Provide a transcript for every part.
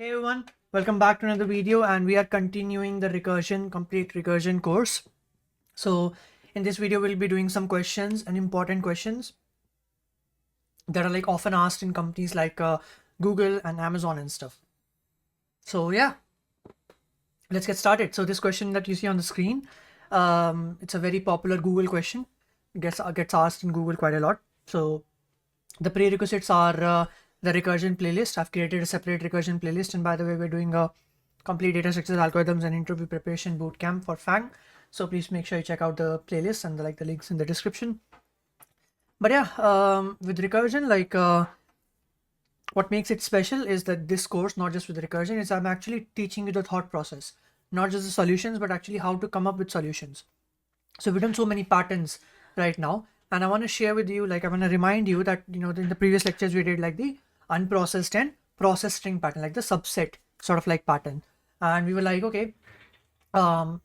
Hey everyone, welcome back to another video, and we are continuing the complete recursion course. So in this video we'll be doing some questions and important questions that are like often asked in companies like Google and Amazon and stuff. So yeah, let's get started. So this question that you see on the screen, it's a very popular Google question. It gets asked in Google quite a lot. So the prerequisites are the recursion playlist. I've created a separate recursion playlist, and by the way, we're doing a complete data structures, algorithms, and interview preparation bootcamp for FANG. So please make sure you check out the playlist and the links in the description. But yeah, with recursion, what makes it special is that this course, not just with recursion, is I'm actually teaching you the thought process, not just the solutions, but actually how to come up with solutions. So we've done so many patterns right now, and I want to share with you, I want to remind you that, in the previous lectures we did like the unprocessed and processed string pattern, like the subset sort of like pattern. And we were like, okay, why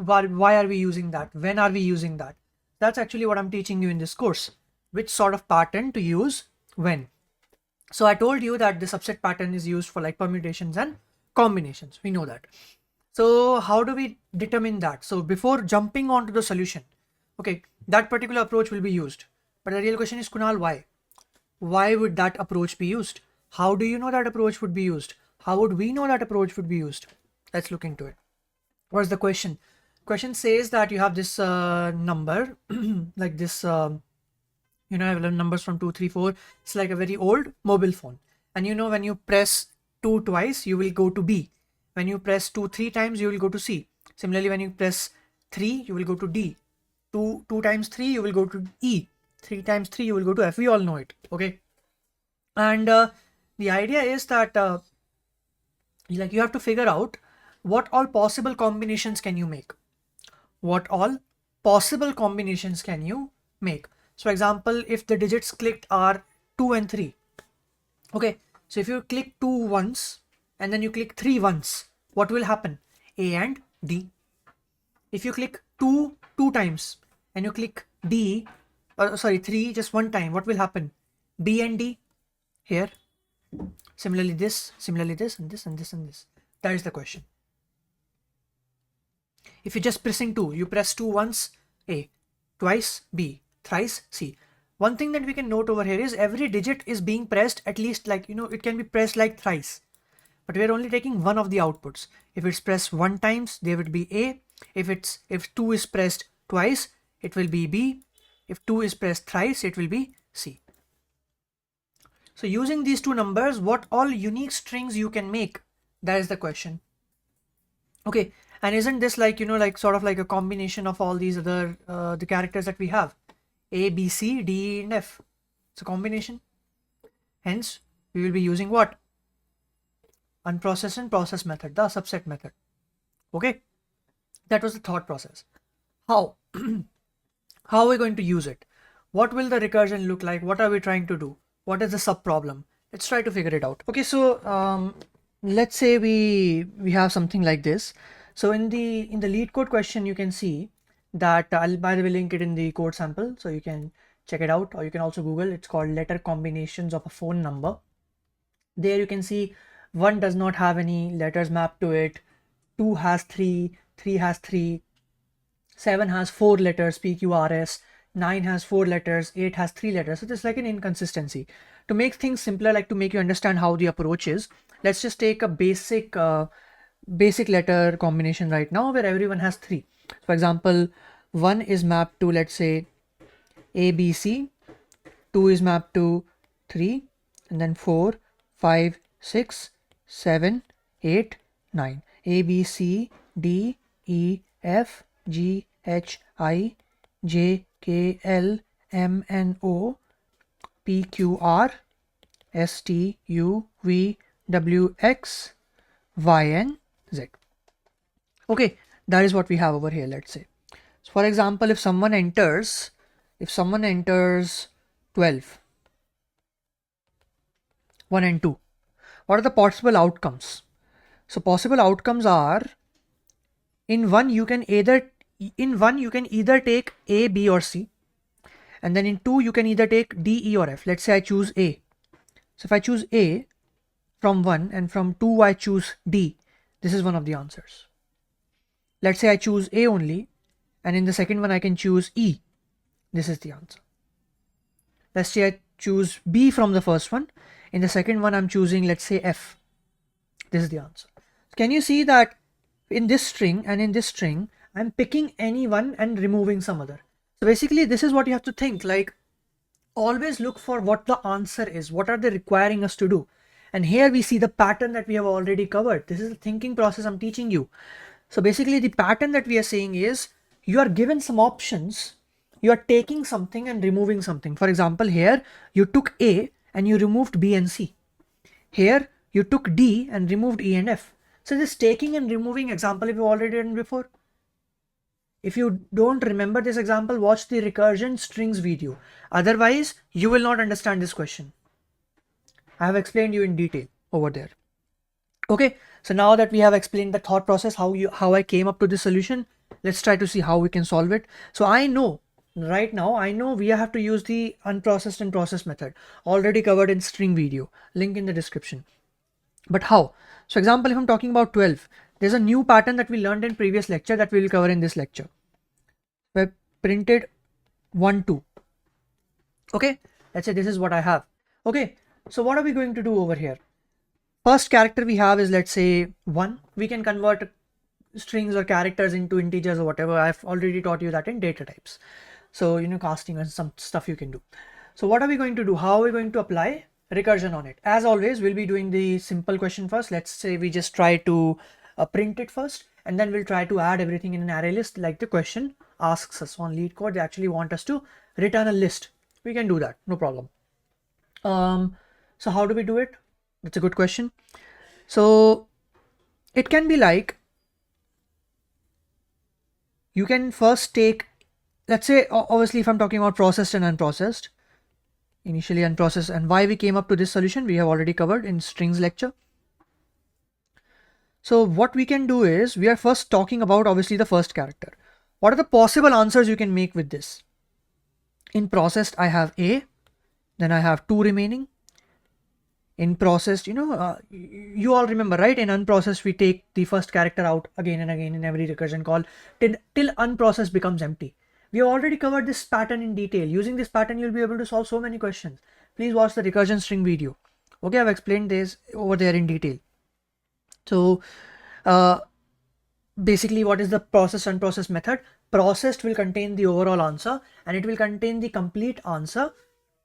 are we using that? When are we using that? That's actually what I'm teaching you in this course, which sort of pattern to use when. So I told you that the subset pattern is used for like permutations and combinations. We know that. So how do we determine that? So before jumping onto the solution, okay, that particular approach will be used. But the real question is, Kunal, why? Why would that approach be used? How do you know that approach would be used? How would we know that approach would be used? Let's look into it. What's the question? Question says that you have this number like this, I have numbers from 2, 3, 4. It's like a very old mobile phone. And when you press 2 twice, you will go to B. When you press 2 3 times, you will go to C. Similarly, when you press 3, you will go to D. 2 times 3, you will go to E. 3 times 3, you will go to F. We all know it. Okay. And the idea is that you have to figure out what all possible combinations can you make. What all possible combinations can you make? So, for example, if the digits clicked are 2 and 3. Okay. So if you click 2 once and then you click 3 once, what will happen? A and D. If you click 2 times and you click 3 just one time, what will happen? B and D here. Similarly this, and this, and this, and this, and this. That is the question. If you're just pressing 2, you press 2 once, A, twice, B, thrice, C. One thing that we can note over here is every digit is being pressed at least it can be pressed like thrice. But we're only taking one of the outputs. If it's pressed 1 times, there would be A. If 2 is pressed twice, it will be B. If 2 is pressed thrice, it will be C. So using these two numbers, what all unique strings you can make? That is the question. Okay, and isn't this sort of like a combination of all these other the characters that we have? A, B, C, D, E, and F. It's a combination. Hence, we will be using what? Unprocessed and processed method, the subset method. Okay, that was the thought process. How? How are we going to use it? What will the recursion look like? What are we trying to do? What is the sub problem? Let's try to figure it out. Okay, so let's say we have something like this. So in the lead code question, you can see that I'll by the way link it in the code sample, so you can check it out, or you can also Google. It's called letter combinations of a phone number. There you can see 1 does not have any letters mapped to it. 2 has 3, 3 has 3, 7 has 4 letters, PQRS, 9 has 4 letters, 8 has 3 letters. So there's like an inconsistency. To make things simpler, like to make you understand how the approach is, let's just take a basic letter combination right now where everyone has 3. For example, 1 is mapped to, let's say, A, B, C, 2 is mapped to 3, and then 4, 5, 6, 7, 8, 9. A, B, C, D, E, F, G, H, I, J, K, L, M, N, O, P, Q, R, S, T, U, V, W, X, Y, and Z. Okay, that is what we have over here, let's say. So for example, if someone enters 12, 1 and 2, what are the possible outcomes? So possible outcomes are, in one you can either take A, B, or C, and then in 2 you can either take D, E, or F. Let's say I choose A. So if I choose A, from 1 and from 2 I choose D, this is one of the answers. Let's say I choose A only, and in the second one I can choose E. This is the answer. Let's say I choose B from the first one. In the second one I'm choosing, let's say, F. This is the answer. Can you see that in this string and in this string, I'm picking any one and removing some other. So basically this is what you have to think, like always look for what the answer is. What are they requiring us to do? And here we see the pattern that we have already covered. This is the thinking process I'm teaching you. So basically the pattern that we are saying is you are given some options. You are taking something and removing something. For example, here you took A and you removed B and C. Here you took D and removed E and F. So this taking and removing example we've already done before. If you don't remember this example, watch the recursion strings video. Otherwise, you will not understand this question. I have explained you in detail over there. Okay, so now that we have explained the thought process, how I came up to this solution, let's try to see how we can solve it. So I know right now, we have to use the unprocessed and processed method, already covered in string video, link in the description. But how? So example, if I'm talking about 12, there's a new pattern that we learned in previous lecture that we will cover in this lecture. We printed 1, 2. Okay, let's say this is what I have. Okay, so what are we going to do over here? First character we have is, let's say, 1. We can convert strings or characters into integers or whatever. I've already taught you that in data types. So, casting and some stuff you can do. So what are we going to do? How are we going to apply recursion on it? As always, we'll be doing the simple question first. Let's say we just try to print it first, and then we'll try to add everything in an array list like the question asks us. On LeetCode, they actually want us to return a list. We can do that, no problem. So how do we do it? That's a good question. So it can be like, you can first take, let's say, obviously if I'm talking about processed and unprocessed, initially unprocessed, and why we came up to this solution we have already covered in strings lecture. So what we can do is, we are first talking about obviously the first character. What are the possible answers you can make with this? In processed I have A, then I have 2 remaining. In processed, you all remember, right? In unprocessed we take the first character out again and again in every recursion call till unprocessed becomes empty. We have already covered this pattern in detail. Using this pattern you'll be able to solve so many questions. Please watch the recursion string video. Okay, I've explained this over there in detail. So basically, what is the processed unprocessed method? Processed will contain the overall answer, and it will contain the complete answer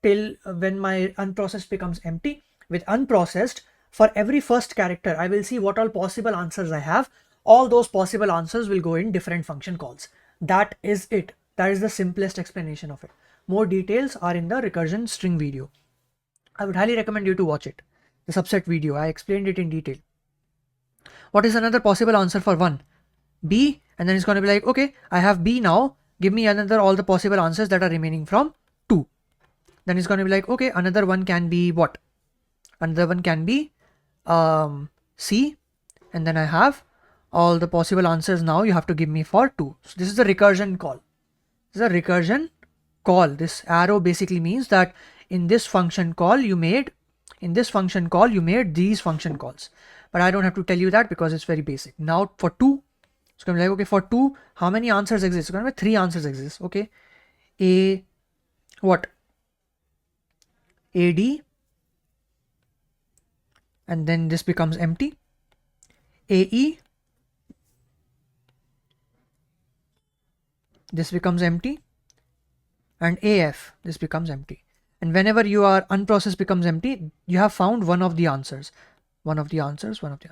till when my unprocessed becomes empty. With unprocessed, for every first character, I will see what all possible answers I have. All those possible answers will go in different function calls. That is it. That is the simplest explanation of it. More details are in the recursion string video. I would highly recommend you to watch it. The subset video, I explained it in detail. What is another possible answer for 1? B, and then it's going to be like, okay, I have B now, give me all the possible answers that are remaining from 2. Then it's going to be like, okay, another one can be what? Another one can be C, and then I have all the possible answers now you have to give me for 2. So this is the recursion call. This is a recursion call. This arrow basically means that in this function call you made these function calls. But I don't have to tell you that because it's very basic. Now for 2, it's going to be like, okay, for 2, how many answers exist? It's going to be 3 answers exist. Okay. A, what? AD, and then this becomes empty. AE, this becomes empty, and AF, this becomes empty. And whenever you are unprocessed becomes empty, you have found one of the answers.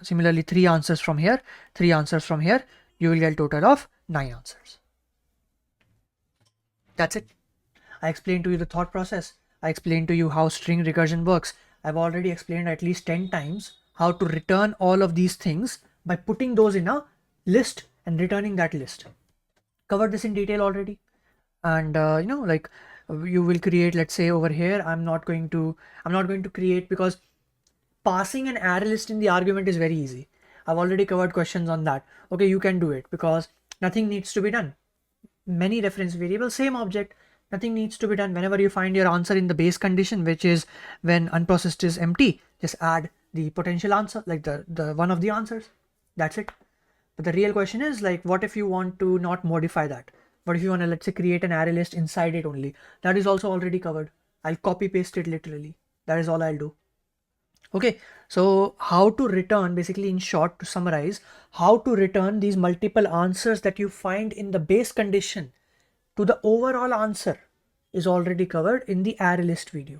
Similarly, 3 answers from here, 3 answers from here, you will get a total of 9 answers. That's it. I explained to you the thought process. I explained to you how string recursion works. I've already explained at least 10 times how to return all of these things by putting those in a list and returning that list. Covered this in detail already. And you will create, let's say over here, I'm not going to create, because passing an array list in the argument is very easy. I've already covered questions on that. Okay, you can do it because nothing needs to be done. Many reference variables, same object, nothing needs to be done. Whenever you find your answer in the base condition, which is when unprocessed is empty, just add the potential answer, like the one of the answers. That's it. But the real question is like, what if you want to not modify that? What if you want to, let's say, create an array list inside it only? That is also already covered. I'll copy paste it literally. That is all I'll do. Okay, so how to return, basically in short, to summarize, how to return these multiple answers that you find in the base condition to the overall answer is already covered in the array list video.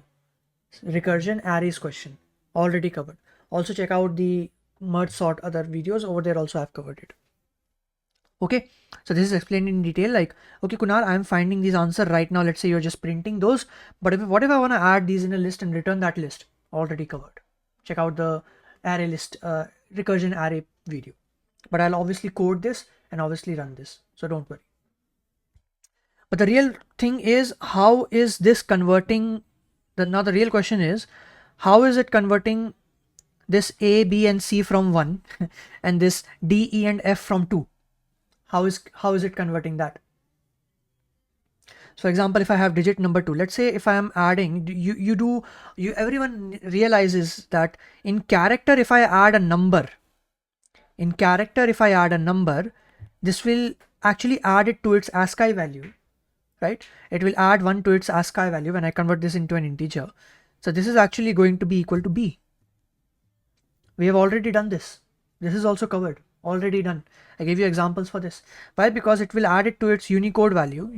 Recursion arrays question, already covered. Also check out the merge sort other videos over there, also I've covered it. Okay, so this is explained in detail, like, okay Kunal, I'm finding these answer right now. Let's say you're just printing those, but what if I want to add these in a list and return that list? Already covered. Check out the array list recursion array video, but I'll obviously code this and obviously run this, so don't worry. But the real thing is, how is this converting? Now the real question is, how is it converting this A, B and C from 1 and this D, E and F from 2? How is it converting that? So for example, if I have digit number 2, let's say if I am adding, everyone realizes that in character, if I add a number, this will actually add it to its ASCII value, right? It will add 1 to its ASCII value when I convert this into an integer. So this is actually going to be equal to B. We have already done this. This is also covered, already done. I gave you examples for this. Why? Because it will add it to its Unicode value,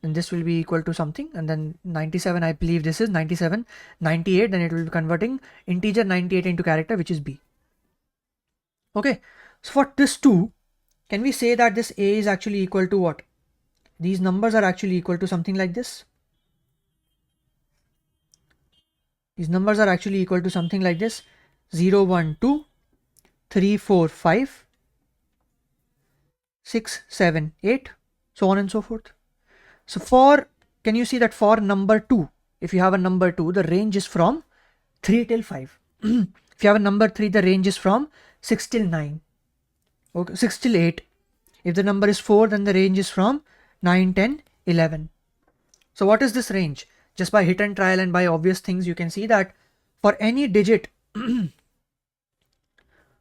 and this will be equal to something, and then 97, I believe this is 97, 98, then it will be converting integer 98 into character, which is B. Okay, so for this 2, can we say that this A is actually equal to what? These numbers are actually equal to something like this. These numbers are actually equal to something like this: 0, 1, 2, 3, 4, 5, 6, 7, 8, so on and so forth. So can you see that for number 2, if you have a number 2, the range is from 3 till 5. If you have a number 3, the range is from 6 till 9. Okay, 6 till 8. If the number is 4, then the range is from 9, 10, 11. So what is this range? Just by hit and trial and by obvious things, you can see that for any digit,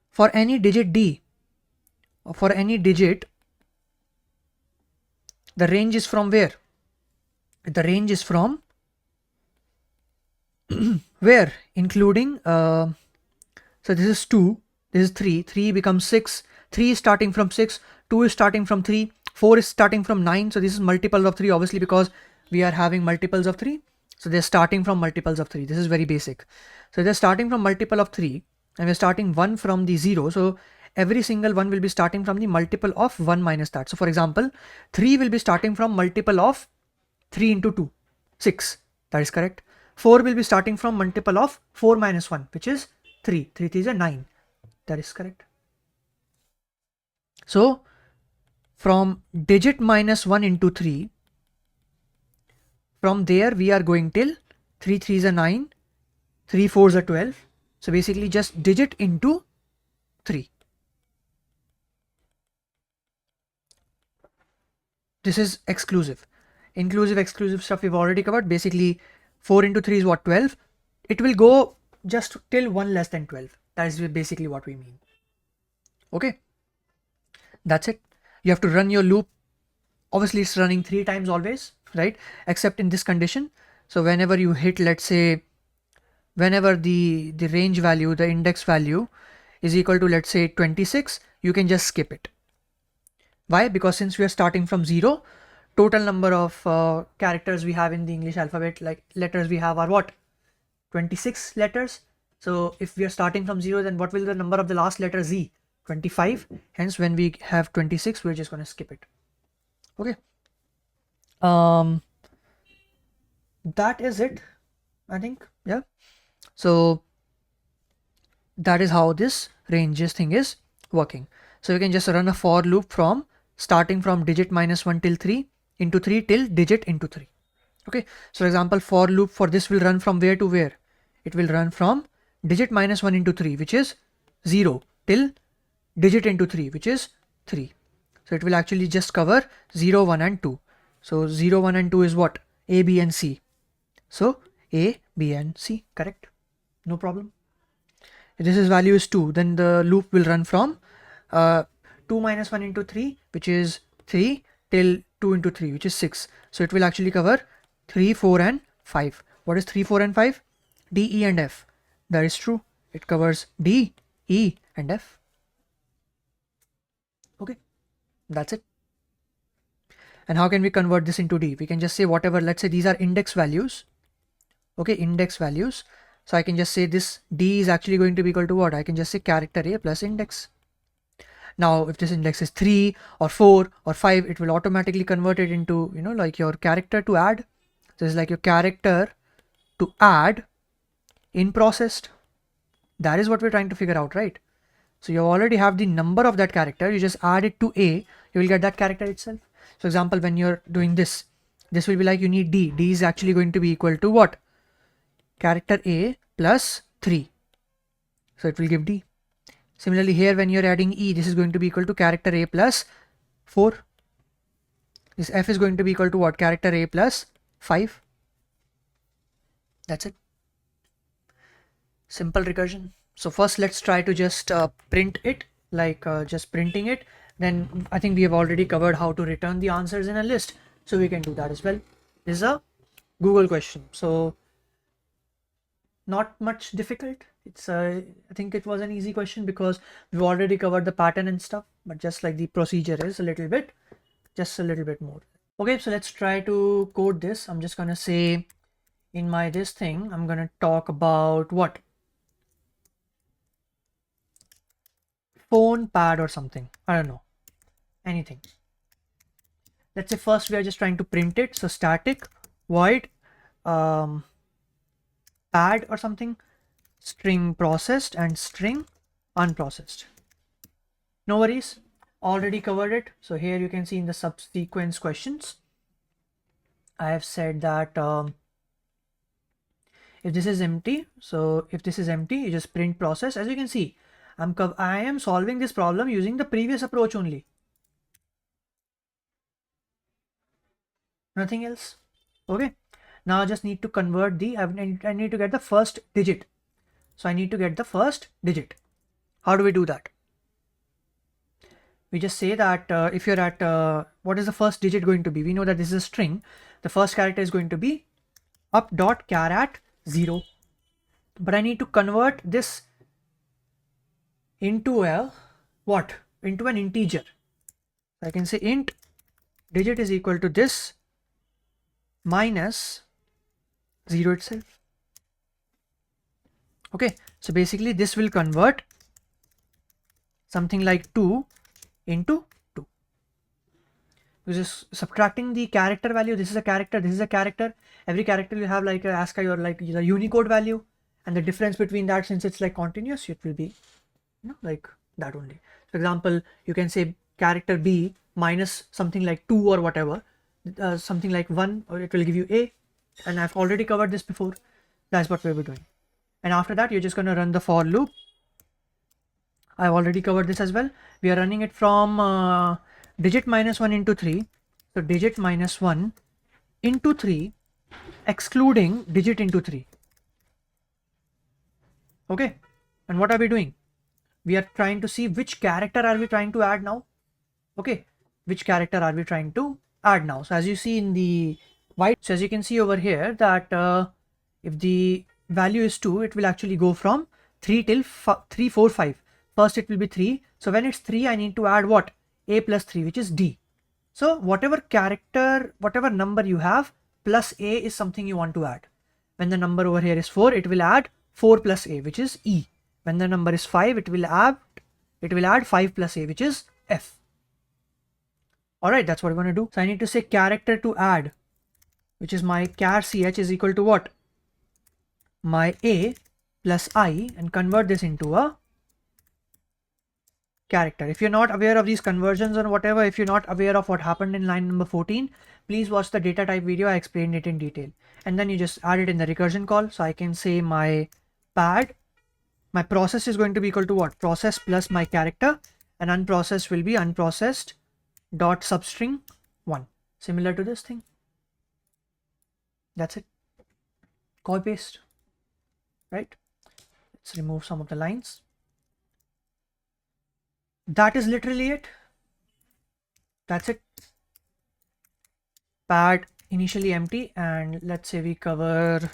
for any digit D, or for any digit, the range is from where? The range is from where? Including, so this is 2, this is 3, 3 becomes 6, 3 is starting from 6, 2 is starting from 3, 4 is starting from 9. So this is multiple of 3, obviously, because we are having multiples of 3. So they're starting from multiples of 3. This is very basic. So they're starting from multiple of 3, and we're starting 1 from the 0. So every single one will be starting from the multiple of 1 minus that. So for example, 3 will be starting from multiple of 3 into 2, 6. That is correct. 4 will be starting from multiple of 4 minus 1, which is 3. 3 is a 9. That is correct. So from digit minus 1 into 3, from there we are going till 3 3s are 9, 3 4s are 12. So basically just digit into 3. This is exclusive. Inclusive, exclusive stuff we've already covered. Basically 4 into 3 is what? 12. It will go just till 1 less than 12. That is basically what we mean. Okay, that's it. You have to run your loop. Obviously it's running 3 times always, right? Except in this condition. So whenever you hit, let's say, whenever the range value, the index value is equal to, let's say, 26, you can just skip it. Why? Because since we are starting from 0, total number of characters we have in the English alphabet, like letters we have, are what? 26 letters. So if we are starting from 0, then what will the number of the last letter Z? 25. Hence when we have 26, we're just going to skip it. Okay. That is it, I think. Yeah. So that is how this ranges thing is working. So we can just run a for loop from starting from digit minus 1 till 3 into 3 till digit into 3. Okay. So for example, for loop for this will run from where to where? It will run from digit minus 1 into 3, which is 0, till digit into 3, which is 3. So it will actually just cover 0, 1 and 2. So 0, 1 and 2 is what? A, B and C. So A, B and C, correct? no problem. If this is value is 2, then the loop will run from 2 minus 1 into 3, which is 3, till 2 into 3, which is 6. So it will actually cover 3, 4 and 5. What is 3, 4 and 5? D, E and F. That is true. It covers D, E and F. Okay, that's it. And how can we convert this into D? We can just say whatever, let's say these are index values. Okay, index values. So I can just say this D is actually going to be equal to what? I can just say character A plus index. Now, if this index is 3 or 4 or 5, it will automatically convert it into, you know, like your character to add. So it's like your character to add in processed. That is what we're trying to figure out, right? So you already have the number of that character. You just add it to A, you will get that character itself. So example, when you're doing this, this will be like you need D. D is actually going to be equal to what? Character A plus 3. So it will give D. Similarly here, when you're adding E, this is going to be equal to character A plus 4. This F is going to be equal to what? Character A plus 5. That's it. Simple recursion. So first let's try to just print it, like just printing it. Then I think we have already covered how to return the answers in a list. So we can do that as well. This is a Google question. So not much difficult. It's I think it was an easy question because we've already covered the pattern and stuff, but just like the procedure is a little bit, just a little bit more. Okay, so let's try to code this. I'm just gonna say in my this thing, I'm gonna talk about what? Phone, pad or something. I don't know. Anything. Let's say first we are just trying to print it. So static void pad or something, string processed and string unprocessed. No worries, already covered it. So here you can see in the subsequence questions, I have said that if this is empty, so if this is empty, you just print process. As you can see, I am solving this problem using the previous approach only. Nothing else. Okay. Now I just need to convert the, I need to get the first digit. So I need to get the first digit. How do we do that? We just say that if you're at, what is the first digit going to be? We know that this is a string. The first character is going to be up.char at 0. But I need to convert this into a, what? Into an integer. I can say int digit is equal to this minus 0 itself. Okay, so basically this will convert something like 2 into 2. This is subtracting the character value. This is a character, this is a character. Every character will have like a ASCII or like the Unicode value, and the difference between that, since it's like continuous, it will be, you know, like that only. For example, you can say character B minus something like 2 or whatever, something like 1, or it will give you A. And I've already covered this before. That's what we'll be doing. And after that, you're just going to run the for loop. I've already covered this as well. We are running it from digit minus 1 into 3. So digit minus 1 into 3, excluding digit into 3. Okay. And what are we doing? We are trying to see which character are we trying to add now. Okay. Which character are we trying to add now? So as you see in the white, so as you can see over here that if the value is 2, it will actually go from 3 till 3, 4, 5. First it will be 3. So when it's 3, I need to add what? A plus 3, which is D. So whatever character, whatever number you have, plus A is something you want to add. When the number over here is 4, it will add 4 plus A, which is E. When the number is 5, it will add 5 plus A, which is F. Alright, that's what we're going to do. So I need to say character to add, which is my char ch is equal to what? My A plus I, and convert this into a character. If you're not aware of these conversions or whatever, if you're not aware of what happened in line number 14, please watch the data type video. I explained it in detail. And then you just add it in the recursion call. So I can say my pad, my process is going to be equal to what? Process plus my character, and unprocessed will be unprocessed dot substring 1. Similar to this thing. That's it. Copy paste. Right? Let's remove some of the lines. That is literally it. That's it. Pad initially empty, and let's say we cover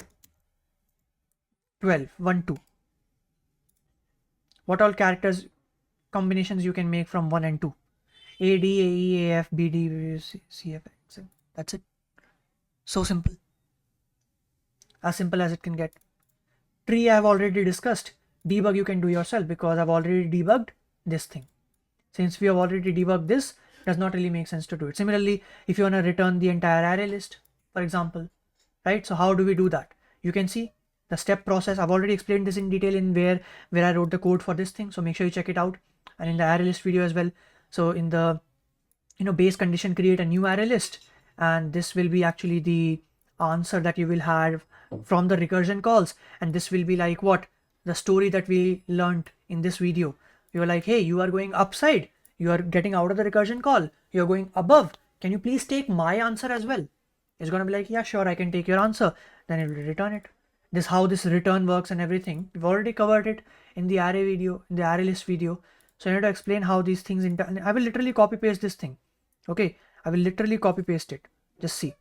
12, 1, 2. What all characters combinations you can make from 1 and 2? A, D, A, E, A, F, B, D, C, F, X. That's it. So simple. As simple as it can get. Tree I've already discussed. Debug you can do yourself because I've already debugged this thing. Since we have already debugged this, does not really make sense to do it. Similarly, if you want to return the entire array list, for example, right? So how do we do that? You can see the step process. I've already explained this in detail in where I wrote the code for this thing. So make sure you check it out, and in the array list video as well. So in the base condition, create a new array list, and this will be actually the answer that you will have from the recursion calls. And this will be like what the story that we learned in this video. We were like, hey, you are going upside, you are getting out of the recursion call, you're going above, can you please take my answer as well? It's going to be like, yeah, sure, I can take your answer. Then it will return it. This how this return works and everything. We've already covered it in the array video, in the array list video. So I need to explain how these things I will literally copy paste this thing. Okay, I will literally copy paste it. Just see.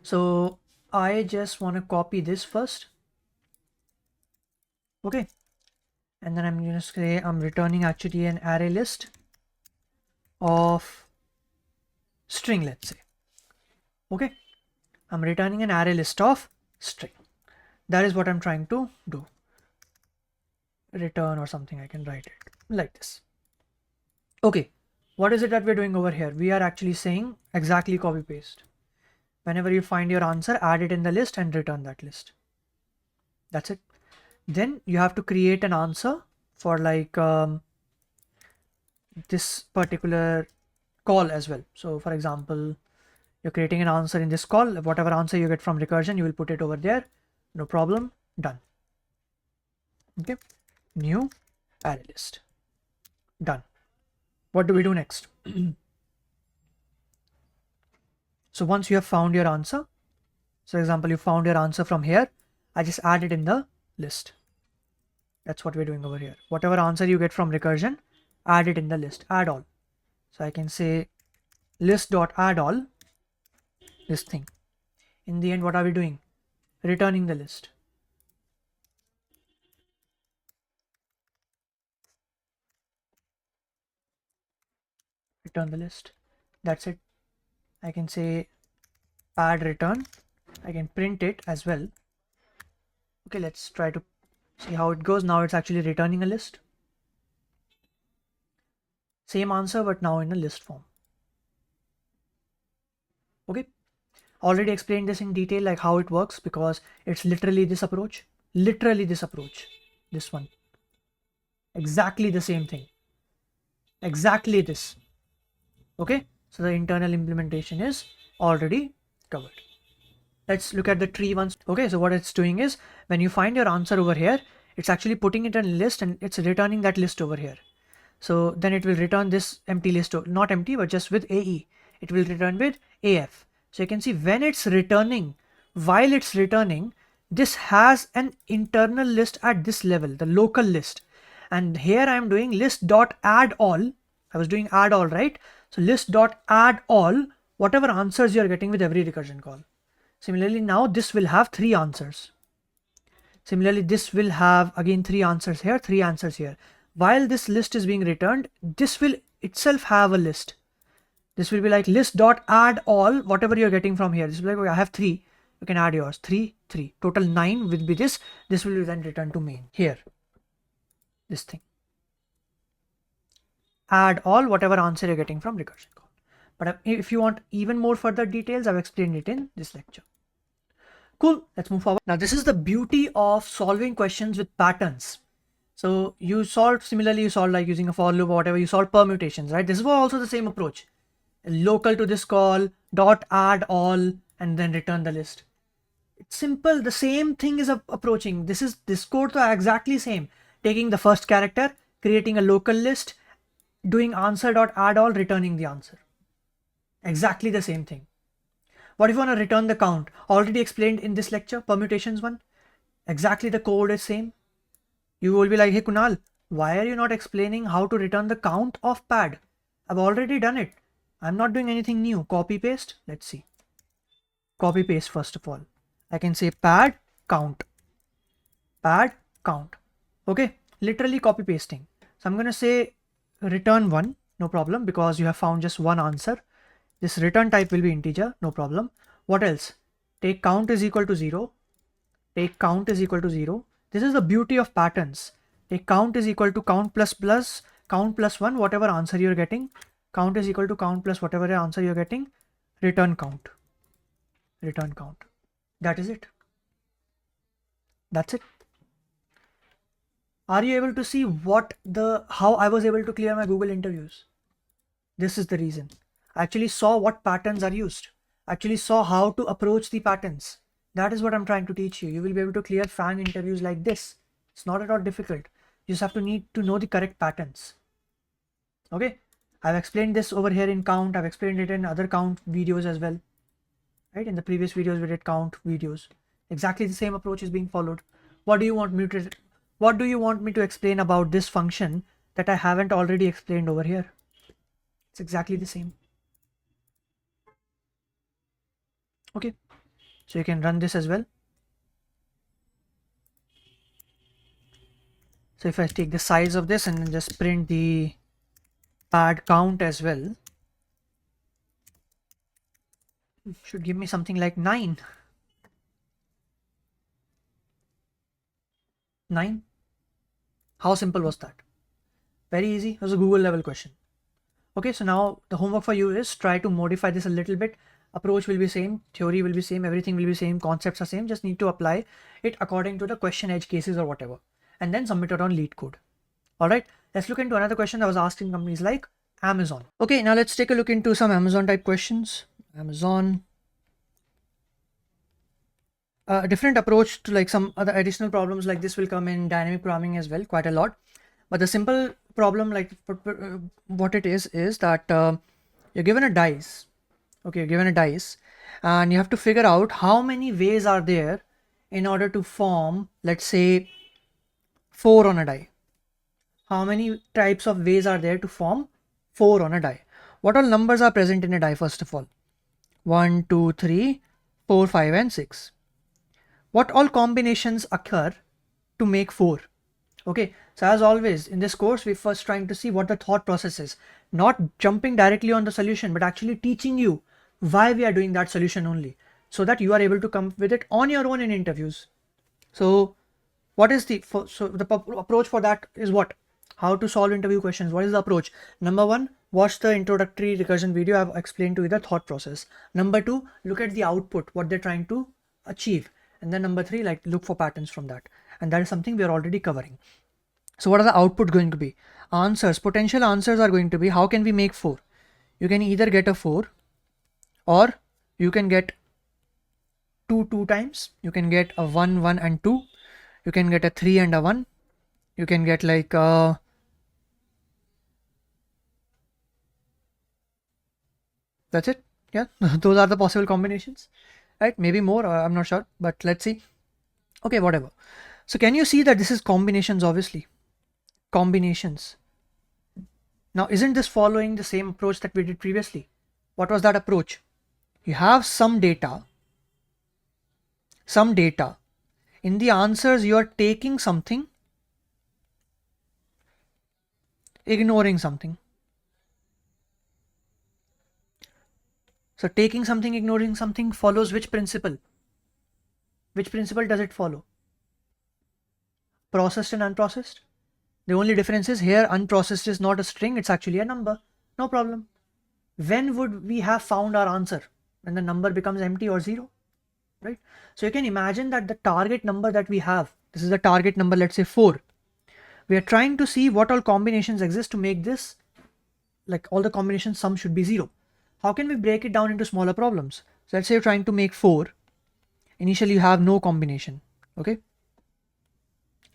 So I just want to copy this first. Okay, and then I'm going to say I'm returning actually an array list of string, let's say. Okay, I'm returning an array list of string. That is what I'm trying to do. Return or something, I can write it like this. Okay, what is it that we're doing over here? We are actually saying exactly copy paste. Whenever you find your answer, add it in the list and return that list. That's it. Then you have to create an answer for like this particular call as well. So for example, you're creating an answer in this call. Whatever answer you get from recursion, you will put it over there. No problem. Done. Okay. New array list. Done. What do we do next? So once you have found your answer, so example, you found your answer from here, I just add it in the list. That's what we're doing over here. Whatever answer you get from recursion, add it in the list, add all. So I can say list.add all, this thing. In the end, what are we doing? Returning the list. Return the list. That's it. I can say add return. I can print it as well. Okay, let's try to see how it goes. Now it's actually returning a list. Same answer, but now in a list form. Okay, already explained this in detail, like how it works, because it's literally this approach. Literally this approach. This one. Exactly the same thing. Exactly this. Okay, so the internal implementation is already covered. Let's look at the tree once. Okay, so what it's doing is when you find your answer over here, it's actually putting it in a list and it's returning that list over here. So then it will return this empty list, not empty, but just with AE. It will return with AF. So you can see when it's returning, while it's returning, this has an internal list at this level, the local list. And here I'm doing list.add_all. I was doing add all, right? So list.add_all, whatever answers you're getting with every recursion call. Similarly, now this will have 3 answers. Similarly, this will have again 3 answers here, 3 answers here. While this list is being returned, this will itself have a list. This will be like list.add_all, whatever you're getting from here. This will be like, okay, I have 3. You can add yours. 3, 3. Total 9 will be this. This will be then returned to main. Here. This thing. Add all, whatever answer you're getting from recursion call. But if you want even more further details, I've explained it in this lecture. Cool. Let's move forward. Now, this is the beauty of solving questions with patterns. So you solve, similarly, you solve like using a for loop or whatever, you solve permutations, right? This is also the same approach. Local to this call, dot add all, and then return the list. It's simple. The same thing is approaching. This code is exactly same. Taking the first character, creating a local list, doing answer.add_all, returning the answer. Exactly the same thing. What if you want to return the count? Already explained in this lecture, permutations one. Exactly, the code is same. You will be like, hey Kunal, why are you not explaining how to return the count of pad? I've already done it. I'm not doing anything new. Copy paste. Let's see. Copy paste first of all. I can say pad count. Pad count. Okay, literally copy pasting. So I'm going to say return 1, no problem, because you have found just one answer. This return type will be integer, no problem. What else? Take count is equal to 0. Take count is equal to 0. This is the beauty of patterns. Take count is equal to count plus count plus 1, whatever answer you're getting. Count is equal to count plus whatever answer you're getting. Return count. Return count. That is it. That's it. Are you able to see how I was able to clear my Google interviews? This is the reason. I actually saw what patterns are used. I actually saw how to approach the patterns. That is what I'm trying to teach you. You will be able to clear FANG interviews like this. It's not at all difficult. You just have to need to know the correct patterns. Okay. I've explained this over here in count. I've explained it in other count videos as well. Right. In the previous videos, we did count videos. Exactly the same approach is being followed. What do you want me to explain about this function that I haven't already explained over here? It's exactly the same. Okay, so you can run this as well. So if I take the size of this and then just print the pad count as well, it should give me something like 9. 9. How simple was that? Very easy. It was a Google level question. Okay, so now the homework for you is try to modify this a little bit. Approach will be same, theory will be same, everything will be same, concepts are same. Just need to apply it according to the question edge cases or whatever, and then submit it on LeetCode. All right, let's look into another question that was asked in companies like Amazon. Okay, now let's take a look into some Amazon type questions. Amazon. A different approach to like some other additional problems like this will come in dynamic programming as well, quite a lot. But the simple problem, like what it is that you're given a dice. Okay, you're given a dice and you have to figure out how many ways are there in order to form, let's say, 4 on a die. How many types of ways are there to form 4 on a die? What all numbers are present in a die first of all? 1, 2, 3, 4, 5 and 6. What all combinations occur to make 4? Okay, so as always in this course, we're first trying to see what the thought process is, not jumping directly on the solution, but actually teaching you why we are doing that solution only, so that you are able to come with it on your own in interviews. So what is the approach for that is what? How to solve interview questions. What is the approach? Number 1, watch the introductory recursion video. I've explained to you the thought process. Number 2, look at the output, what they're trying to achieve. And then number 3, like look for patterns from that. And that is something we are already covering. So what are the output going to be? Answers, potential answers are going to be, how can we make 4? You can either get a 4 or you can get 2 times. You can get a 1, 1 and 2. You can get a 3 and a 1. You can get like that's it. Yeah, those are the possible combinations, right? Maybe more, I'm not sure, but let's see. Okay, whatever. So can you see that this is combinations? Obviously combinations. Now isn't this following the same approach that we did previously? What was that approach? You have some data. In the answers you are taking something, ignoring something. So taking something, ignoring something follows which principle? Which principle does it follow? Processed and unprocessed. The only difference is here unprocessed is not a string, it's actually a number. No problem. When would we have found our answer? When the number becomes empty or 0, right? So you can imagine that the target number that we have, this is the target number, let's say 4. We are trying to see what all combinations exist to make this, like all the combination sum should be 0. How can we break it down into smaller problems? So let's say you're trying to make 4. Initially you have no combination. Okay.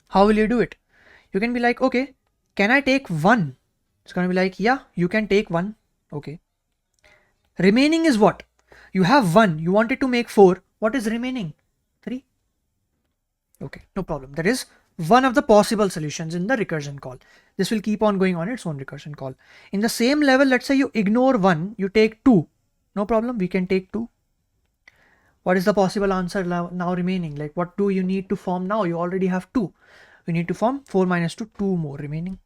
How will you do it? You can be like, okay, can I take 1? It's going to be like, yeah, you can take 1. Okay. Remaining is what? You have 1. You wanted to make 4. What is remaining? 3. Okay, no problem. That is one of the possible solutions in the recursion call. This will keep on going on its own recursion call. In the same level, let's say you ignore 1, you take 2. No problem, we can take 2. What is the possible answer now remaining? Like, what do you need to form now? You already have 2. We need to form 4 minus 2, 2 more remaining.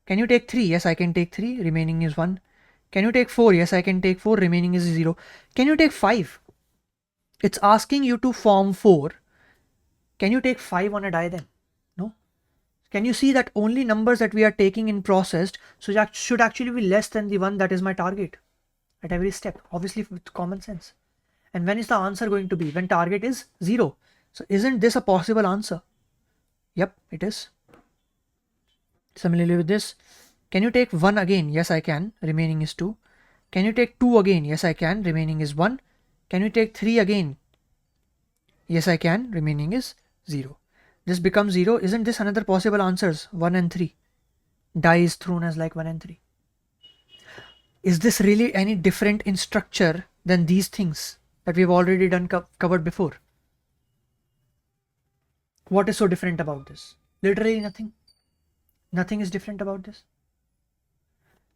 Can you take 3? Yes, I can take 3. Remaining is 1. Can you take 4? Yes, I can take 4. Remaining is 0. Can you take 5? It's asking you to form 4. Can you take 5 on a die then? No. Can you see that only numbers that we are taking in processed should actually be less than the one that is my target at every step, obviously with common sense. And when is the answer going to be? When target is 0. So isn't this a possible answer? Yep, it is. Similarly with this, can you take 1 again? Yes, I can. Remaining is 2. Can you take 2 again? Yes, I can. Remaining is 1. Can you take 3 again? Yes, I can. Remaining is 0. This becomes 0. Isn't this another possible answers? 1 and 3. Die is thrown as like 1 and 3. Is this really any different in structure than these things that we've already done covered before? What is so different about this? Literally nothing. Nothing is different about this.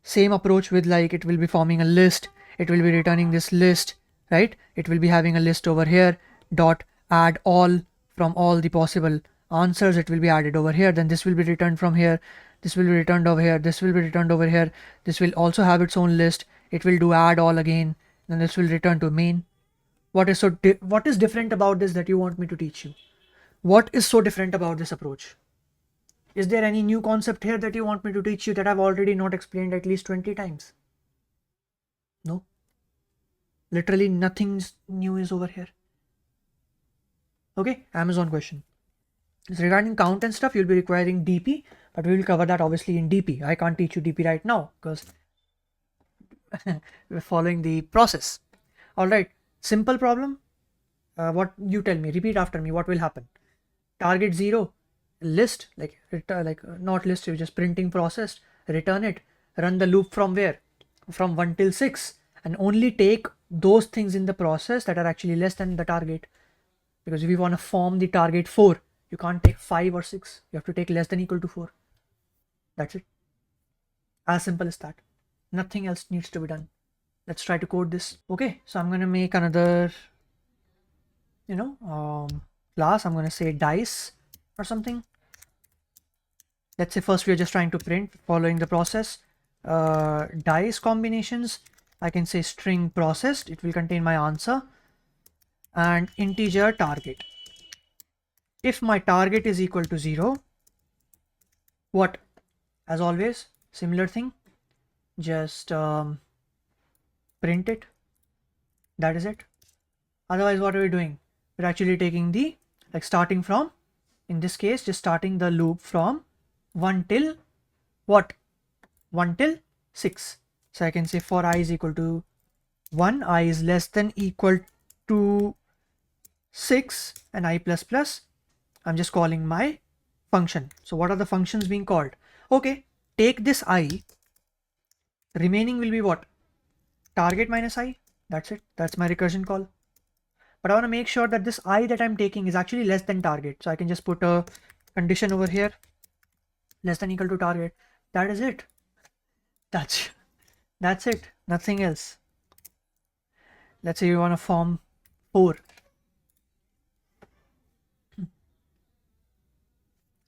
Same approach with, like, it will be forming a list. It will be returning this list, right? It will be having a list over here, dot add all from all the possible answers. It will be added over here. Then this will be returned from here. This will be returned over here. This will be returned over here. This will also have its own list. It will do add all again. Then this will return to main. What is different about this that you want me to teach you? What is so different about this approach? Is there any new concept here that you want me to teach you that I've already not explained at least 20 times? No. Literally nothing new is over here. Okay, Amazon question. So regarding count and stuff, you'll be requiring DP, but we will cover that obviously in DP. I can't teach you DP right now because we're following the process. All right, simple problem. What you tell me, repeat after me, what will happen? Target 0, list, like not list, you're just printing processed, return it, run the loop from where? From 1 till 6, and only take those things in the process that are actually less than the target. Because if you want to form the target 4, you can't take 5 or 6. You have to take less than equal to 4. That's it. As simple as that. Nothing else needs to be done. Let's try to code this. Okay, so I'm going to make another, class. I'm going to say dice or something. Let's say first we are just trying to print following the process. Dice combinations. I can say string processed. It will contain my answer. And integer target. If my target is equal to 0, what? As always, similar thing. Just print it. That is it. Otherwise, what are we doing? We're actually taking the, starting from, in this case, just starting the loop from 1 till what? 1 till 6. So I can say for I is equal to 1, I is less than equal to 6, and I plus plus. I'm just calling my function. So what are the functions being called? Okay, take this I. Remaining will be what? Target minus I. That's it. That's my recursion call. But I want to make sure that this I that I'm taking is actually less than target. So I can just put a condition over here. Less than equal to target. That is it. That's it. Nothing else. Let's say you want to form 4.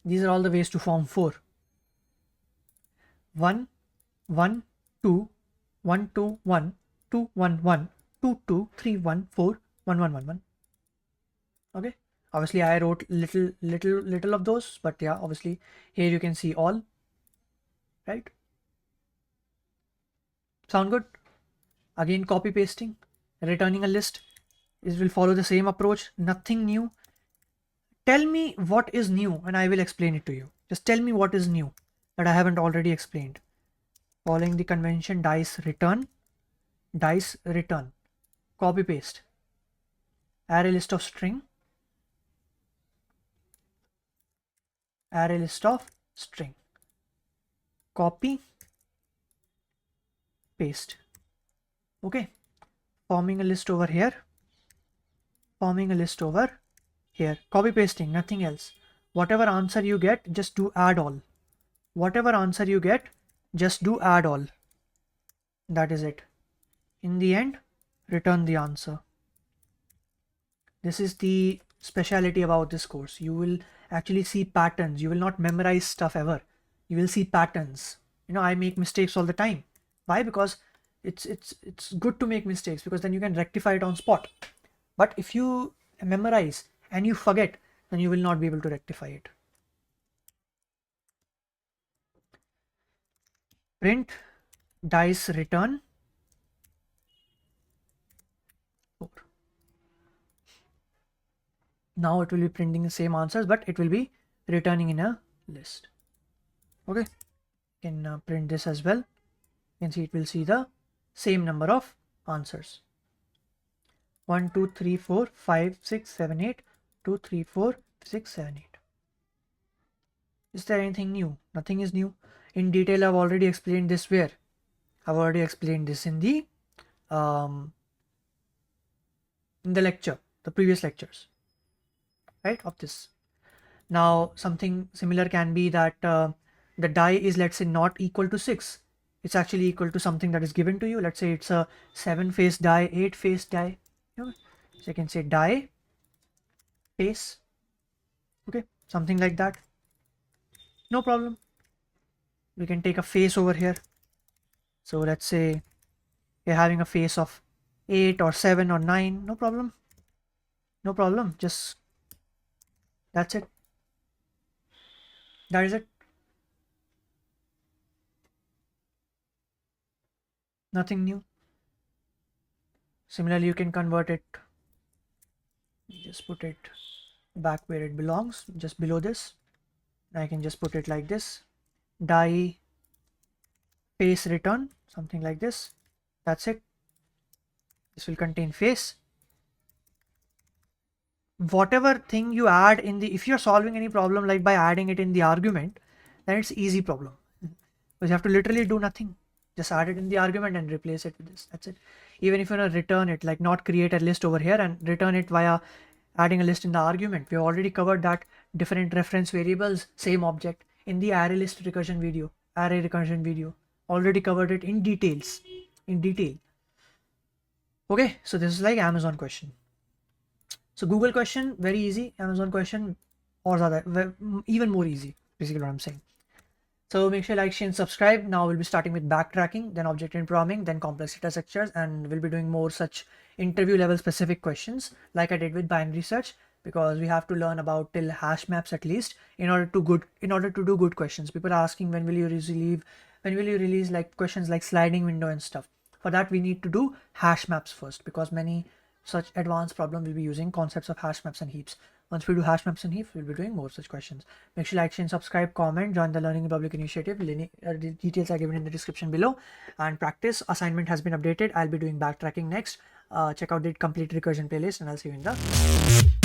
These are all the ways to form 4. 1, 1, 2, 1, 2, 1, 2, 1, 1, 2, 2, 3, 1, 4, 1, 1, 1, 1. Okay. Obviously, I wrote little of those, but yeah, obviously here you can see all. Right? Sound good? Again, copy pasting, returning a list. It will follow the same approach. Nothing new. Tell me what is new and I will explain it to you. Just tell me what is new that I haven't already explained. Following the convention, dice return, copy paste, array list of string, copy, paste. Okay, forming a list over here, forming a list over here, copy pasting, nothing else. Whatever answer you get, just do add all. Whatever answer you get, just do add all. That is it. In the end, return the answer. This is the speciality about this course. You will actually see patterns. You will not memorize stuff ever. You will see patterns. You know, I make mistakes all the time. Why? Because it's good to make mistakes, because then you can rectify it on spot. But if you memorize and you forget, then you will not be able to rectify it. Print dice return 4. Now it will be printing the same answers, but it will be returning in a list. Okay, you can print this as well. You can see it will see the same number of answers. 1 2 3 4 5 6 7 8 2 3 4 6 7 8. Is there anything new? Nothing is new. In detail, I've already explained this. Where I've already explained this in the lecture, the previous lectures, right, of this. Now something similar can be that the die is, let's say, not equal to 6. It's actually equal to something that is given to you. Let's say it's a 7-face die, 8-face die. So you can say die face. Okay, something like that. No problem. We can take a face over here. So let's say you're having a face of 8 or 7 or 9. No problem. No problem. Just that's it. That is it. Nothing new. Similarly, you can convert it. Just put it back where it belongs, just below this. I can just put it like this. Die face return, something like this. That's it. This will contain face. Whatever thing you add in the, if you're solving any problem like by adding it in the argument, then it's easy problem. Because you have to literally do nothing. Just add it in the argument and replace it with this. That's it. Even if you want to return it, like not create a list over here and return it via adding a list in the argument. We have already covered that. Different reference variables, same object, in the array list recursion video, array recursion video. Already covered it in detail. Okay, so this is like Amazon question. So Google question, very easy. Amazon question, or even more easy, basically what I'm saying. So make sure you like, share and subscribe. Now we'll be starting with backtracking, then object-oriented programming, then complex data structures, and we'll be doing more such interview level specific questions like I did with binary search, because we have to learn about till hash maps at least in order to do good questions. People are asking when will you release like questions like sliding window and stuff. For that we need to do hash maps first, because many such advanced problem will be using concepts of hash maps and heaps. Once we do hash maps and heaps, we'll be doing more such questions. Make sure you like, share and subscribe, comment, join the Learning Republic initiative. Details are given in the description below. And practice assignment has been updated. I'll be doing backtracking next. Check out the complete recursion playlist, and I'll see you in the